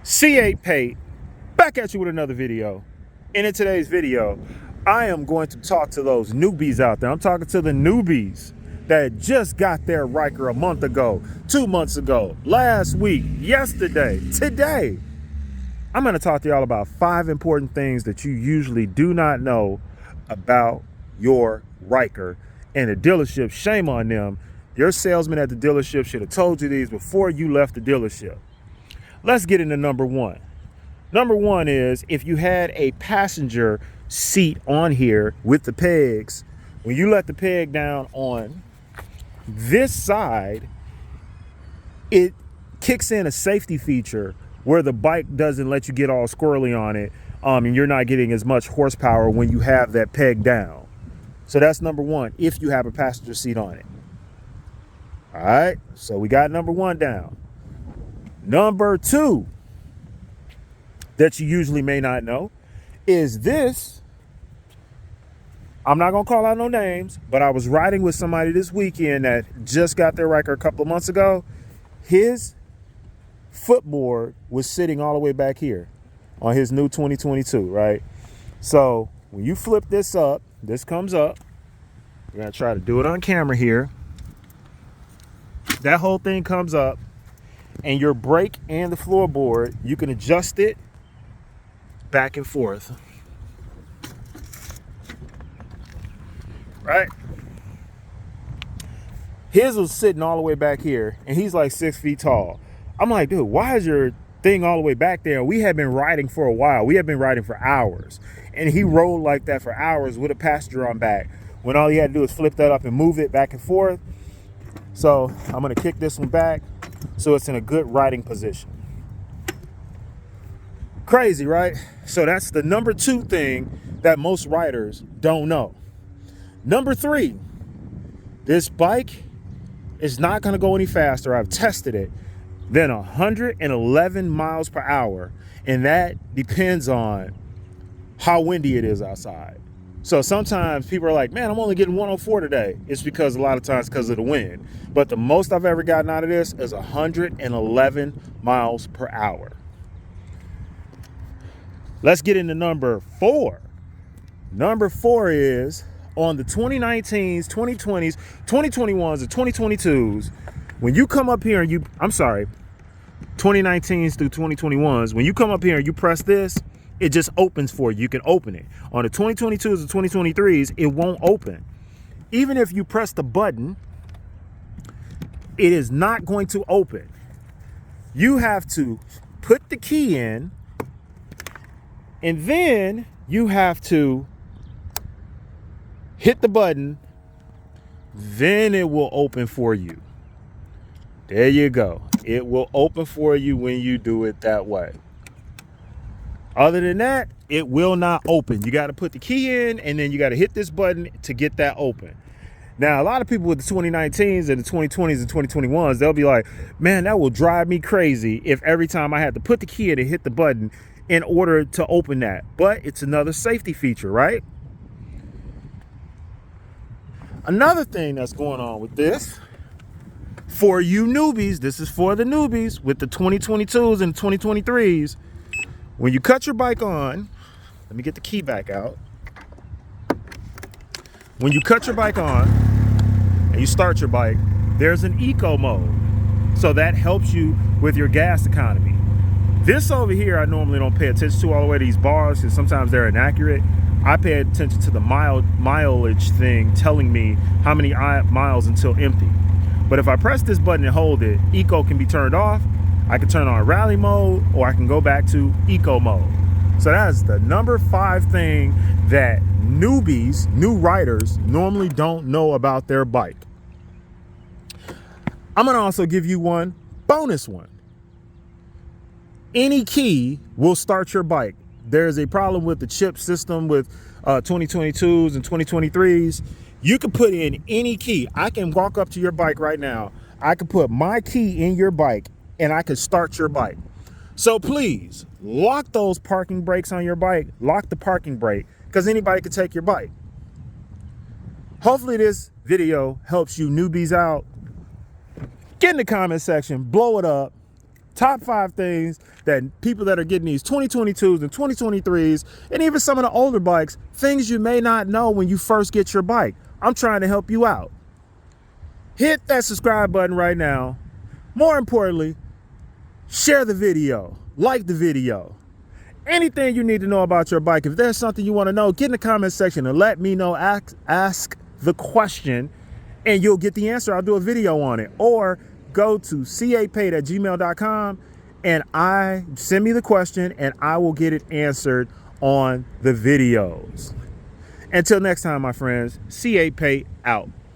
C8 Pate, back at you with another video. And in today's video, I am going to talk to those newbies out there. I'm talking to the newbies that just got their Ryker a month ago, 2 months ago, last week, yesterday, today. I'm going to talk to y'all about 5 important things that you usually do not know about your Ryker. And the dealership, shame on them. Your salesman at the dealership should have told you these before you left the dealership. Let's get into number one. Number one is, if you had a passenger seat on here with the pegs, when you let the peg down on this side, it kicks in a safety feature where the bike doesn't let you get all squirrely on it, and you're not getting as much horsepower when you have that peg down. So that's number one, if you have a passenger seat on it. All right, so we got number one down. Number two that you usually may not know is this. I'm not going to call out no names, but I was riding with somebody this weekend that just got their Ryker a couple of months ago. His footboard was sitting all the way back here on his new 2022, right? So when you flip this up, this comes up. We're going to try to do it on camera here. That whole thing comes up. And your brake and the floorboard, you can adjust it back and forth. Right? His was sitting all the way back here, and he's like 6 feet tall. I'm like, dude, why is your thing all the way back there? We have been riding for a while. We have been riding for hours. And he rolled like that for hours with a passenger on back, when all he had to do is flip that up and move it back and forth. So I'm going to kick this one back so it's in a good riding position. Crazy, right? So that's the number two thing that most riders don't know. Number three, this bike is not going to go any faster, I've tested it, than 111 miles per hour. And that depends on how windy it is outside. So sometimes people are like, man, I'm only getting 104 today. It's because a lot of times because of the wind. But the most I've ever gotten out of this is 111 miles per hour. Let's get into number four. Number four is on the 2019s, 2020s, 2021s, and 2022s. When you come up here and 2019s through 2021s, when you come up here and you press this, it just opens for you. You can open it. On the 2022s and 2023s, it won't open. Even if you press the button, it is not going to open. You have to put the key in, and then you have to hit the button, then it will open for you. There you go. It will open for you when you do it that way. Other than that, it will not open. You got to put the key in, and then you got to hit this button to get that open. Now, a lot of people with the 2019s and the 2020s and 2021s, they'll be like, man, that will drive me crazy if every time I had to put the key in and hit the button in order to open that. But it's another safety feature, right? Another thing that's going on with this, for you newbies, this is for the newbies with the 2022s and 2023s. When you cut your bike on, let me get the key back out. When you cut your bike on and you start your bike, there's an eco mode. So that helps you with your gas economy. This over here, I normally don't pay attention to all the way to these bars because sometimes they're inaccurate. I pay attention to the mileage thing telling me how many miles until empty. But if I press this button and hold it, eco can be turned off. I can turn on rally mode, or I can go back to eco mode. So that's the number 5 thing that newbies, new riders, normally don't know about their bike. I'm going to also give you one bonus one. Any key will start your bike. There's a problem with the chip system with 2022s and 2023s. You can put in any key. I can walk up to your bike right now. I can put my key in your bike, and I can start your bike. So please lock those parking brakes on your bike. Lock the parking brake, because anybody could take your bike. Hopefully this video helps you newbies out. Get in the comment section, blow it up, Top 5 things that people that are getting these 2022s and 2023s, and even some of the older bikes, things you may not know when you first get your bike. I'm trying to help you out. Hit that subscribe button right now. More importantly, share the video, like the video. Anything you need to know about your bike, if there's something you want to know, get in the comment section and let me know. Ask the question and you'll get the answer. I'll do a video on it. Or go to capate@gmail.com and send me the question and I will get it answered on the videos. Until next time, my friends, CA Pate out.